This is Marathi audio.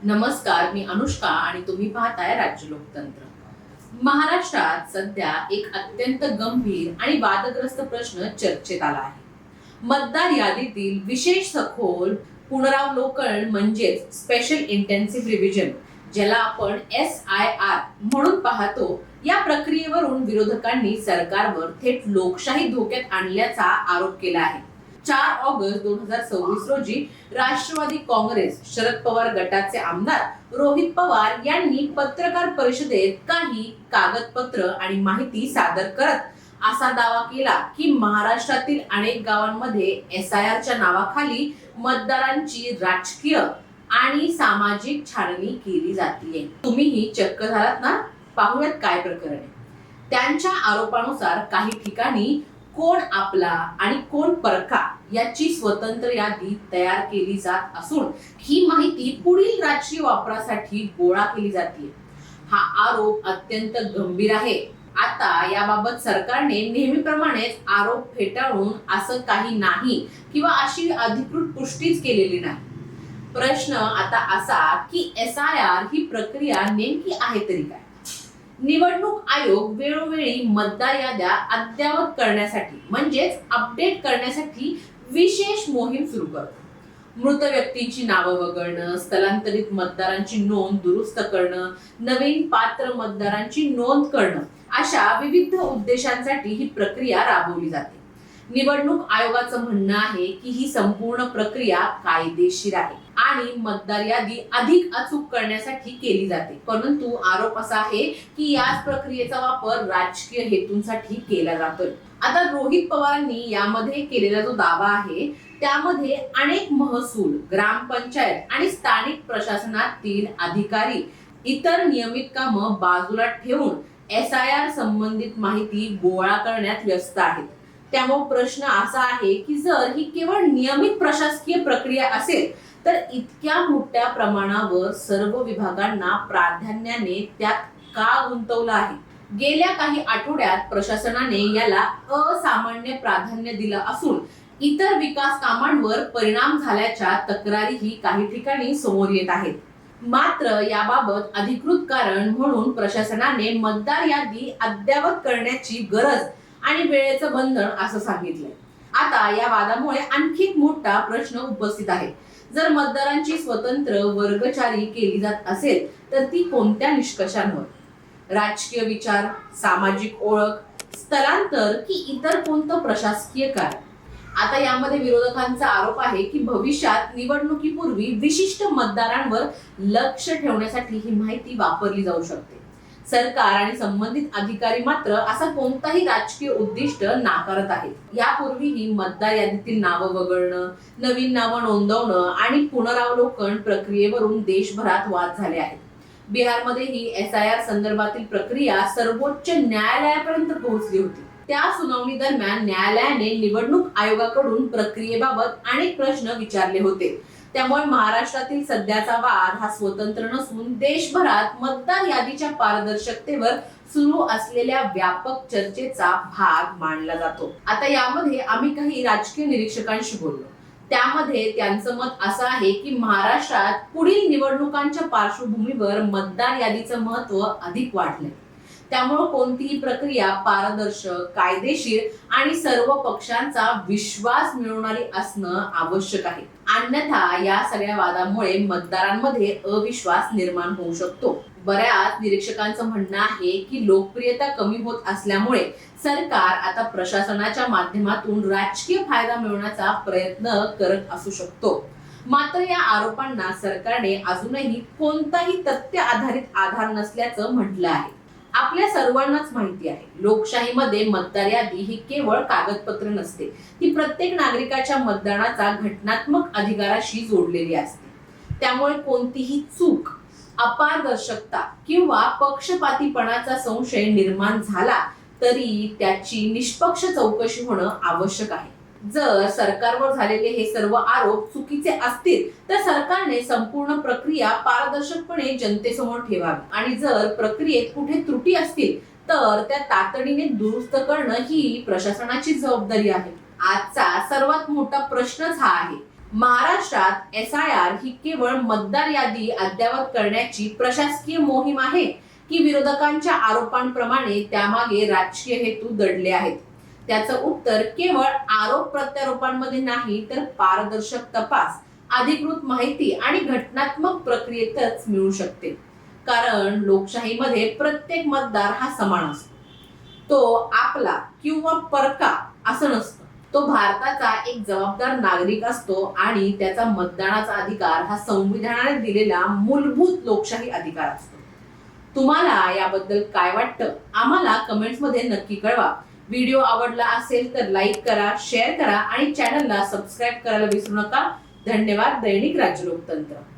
नमस्कार, मी अनुष्का आणि तुम्ही पाहताय राज्य लोकतंत्र. महाराष्ट्रात सध्या एक अत्यंत गंभीर आणि वादग्रस्त प्रश्न चर्चेत आला आहे. मतदार यादीतील विशेष सखोल पुनरावलोकन म्हणजेच स्पेशल इंटेन्सिव्ह रिव्हिजन, ज्याला आपण SIR म्हणून पाहतो, या प्रक्रियेवरून विरोधकांनी सरकारवर थेट लोकशाही धोक्यात आणल्याचा आरोप केला आहे. 4 ऑगस्ट 2026 रोजी राष्ट्रवादी काँग्रेस शरद पवार गटाचे आमदार रोहित पवार यांनी पत्रकार परिषदेत काही कागदपत्र आणि माहिती सादर करत असा दावा केला की महाराष्ट्रातील अनेक गावांमध्ये SIRच्या नावाखाली मतदारांची राजकीय आणि सामाजिक छाननी केली जाते. तुम्हीही चक्क झालात ना? पाहूयात काय प्रकरण आहे. त्यांच्या आरोपानुसार काही ठिकाणी कोण आपला आणि कोण परका याची स्वतंत्र यादी तयार केली जात असून ही माहिती पुढील राजकीय वापरासाठी गोळा केली जाते. हा आरोप अत्यंत गंभीर आहे. आता याबाबत सरकारने नेहमीप्रमाणेच आरोप फेटाळून असं काही नाही किंवा अशी अधिकृत पुष्टीच केलेली नाही. प्रश्न आता असा की SIR ही प्रक्रिया नेमकी आहे तरी काय? निवडणूक आयोग वेळोवेळी मतदार याद्या अद्ययावत करण्यासाठी म्हणजेच अपडेट करण्यासाठी विशेष मोहीम सुरू करतो. मृत व्यक्तींची नावं वगळणं, स्थलांतरित मतदारांची नोंद दुरुस्त करणं, नवीन पात्र मतदारांची नोंद करणं, अशा विविध उद्देशांसाठी ही प्रक्रिया राबवली जाते. निवडणूक आयोगाचं म्हणणं आहे की ही संपूर्ण प्रक्रिया कायदेशीर आहे आणि मतदार यादी अधिक अचूक करण्यासाठी केली जाते. परंतु आरोप असा आहे की याच प्रक्रियेचा वापर राजकीय हेतूंसाठी केला जातोय. आता रोहित पवारांनी यामध्ये केलेला जो दावा आहे त्यामध्ये अनेक महसूल, ग्रामपंचायत आणि स्थानिक प्रशासनातील अधिकारी इतर नियमित कामं बाजूला ठेवून SIR संबंधित माहिती गोळा करण्यात व्यस्त आहेत. त्यामुळे प्रश्न असा आहे की जर ही केवळ नियमित प्रशासकीय प्रक्रिया असेल तर इतक्या मोठ्या प्रमाणावर सर्व विभागांना प्राधान्याने त्यात का गुंतवलं आहे? गेल्या काही आठवड्यात प्रशासनाने याला असामान्य प्राधान्य दिलं असून इतर विकास कामांवर परिणाम झाल्याच्या तक्रारीही काही ठिकाणी समोर येत आहेत. मात्र याबाबत अधिकृत कारण म्हणून प्रशासनाने मतदार यादी अद्ययावत करण्याची गरज आणि वेळेचं बंधन असं सांगितलंय. आता या वादामुळे आणखी एक मोठा प्रश्न उपस्थित आहे. जर मतदारांची स्वतंत्र वर्गचारी केली जात असेल तर ती कोणत्या निष्कर्षांवर? राजकीय विचार, सामाजिक ओळख, स्थलांतर की इतर कोणतं प्रशासकीय कार्य? आता यामध्ये विरोधकांचा आरोप आहे की भविष्यात निवडणुकीपूर्वी विशिष्ट मतदारांवर लक्ष ठेवण्यासाठी ही माहिती वापरली जाऊ शकते. सरकार आणि संबंधित अधिकारी मात्र असा कोणताही राजकीय उद्दिष्ट नाकारत आहेत. यापूर्वीही मतदार यादीतील नावं वगळणं, नवीन नावं नोंदवणं आणि पुनरावलोकन प्रक्रियेवरून देशभरात वाद झाले आहेत. बिहारमध्येही SIR संदर्भातील प्रक्रिया सर्वोच्च न्यायालयापर्यंत पोहोचली होती. त्या सुनावणी दरम्यान न्यायालयाने निवडणूक आयोगाकडून प्रक्रियेबाबत अनेक प्रश्न विचारले होते. त्यामुळे महाराष्ट्रातील सध्याचा वाद हा स्वतंत्र नसून देशभरात मतदार यादीच्या पारदर्शकतेवर सुरू असलेल्या व्यापक चर्चेचा भाग मानला जातो. आता यामध्ये आम्ही काही राजकीय निरीक्षकांशी बोललो. त्यामध्ये त्यांचं मत असं आहे की महाराष्ट्रात पुढील निवडणुकांच्या पार्श्वभूमीवर मतदार यादीचं महत्व अधिक वाढलंय. त्यामुळे कोणतीही प्रक्रिया पारदर्शक, कायदेशीर आणि सर्व पक्षांचा विश्वास मिळवणारी असणं आवश्यक आहे. अन्यथा या सगळ्या वादामुळे मतदारांमध्ये अविश्वास निर्माण होऊ शकतो. बऱ्याच निरीक्षकांचं म्हणणं आहे की लोकप्रियता कमी होत असल्यामुळे सरकार आता प्रशासनाच्या माध्यमातून राजकीय फायदा मिळवण्याचा प्रयत्न करत असू शकतो. मात्र या आरोपांना सरकारने अजूनही कोणताही तथ्य आधारित आधार नसल्याचं म्हटलं आहे. आपल्या सर्वांनाच माहिती आहे, लोकशाहीमध्ये मतदार यादी ही केवळ कागदपत्र नसते. ती प्रत्येक नागरिकाच्या मतदानाचा घटनात्मक अधिकाराशी जोडलेली असते. त्यामुळे कोणतीही चूक, अपारदर्शकता किंवा पक्षपातीपणाचा संशय निर्माण झाला तरी त्याची निष्पक्ष चौकशी होणं आवश्यक आहे. जर सरकारवर झालेले हे सर्व आरोप चुकीचे असतील तर सरकारने संपूर्ण प्रक्रिया पारदर्शकपणे जनतेसमोर ठेवावी आणि जर प्रक्रियेत कुठे त्रुटी असतील तर त्या तातडीने दुरुस्त करणं ही प्रशासनाची जबाबदारी आहे. आजचा सर्वात मोठा प्रश्नच हा आहे, महाराष्ट्रात SIR ही केवळ मतदार यादी अद्ययावत करण्याची प्रशासकीय मोहीम आहे की विरोधकांच्या आरोपांप्रमाणे त्यामागे राजकीय हेतू दडले आहेत? त्याचं उत्तर केवळ आरोप प्रत्यारोपांमध्ये नाही तर पारदर्शक तपास, अधिकृत माहिती आणि घटनात्मक प्रक्रियेतच मिळू शकते. कारण लोकशाहीमध्ये प्रत्येक मतदार हा समान असतो. तो आपला किंवा परका असं नसतं. तो भारताचा एक जबाबदार नागरिक असतो आणि त्याचा मतदानाचा अधिकार हा संविधानाने दिलेला मूलभूत लोकशाही अधिकार असतो. तुम्हाला याबद्दल काय वाटतं? आम्हाला कमेंट्समध्ये नक्की कळवा. व्हिडिओ आवडला असेल तर लाईक करा, शेअर करा आणि चॅनलला सबस्क्राईब करायला विसरू नका. धन्यवाद. दैनिक राज्य लोकतंत्र.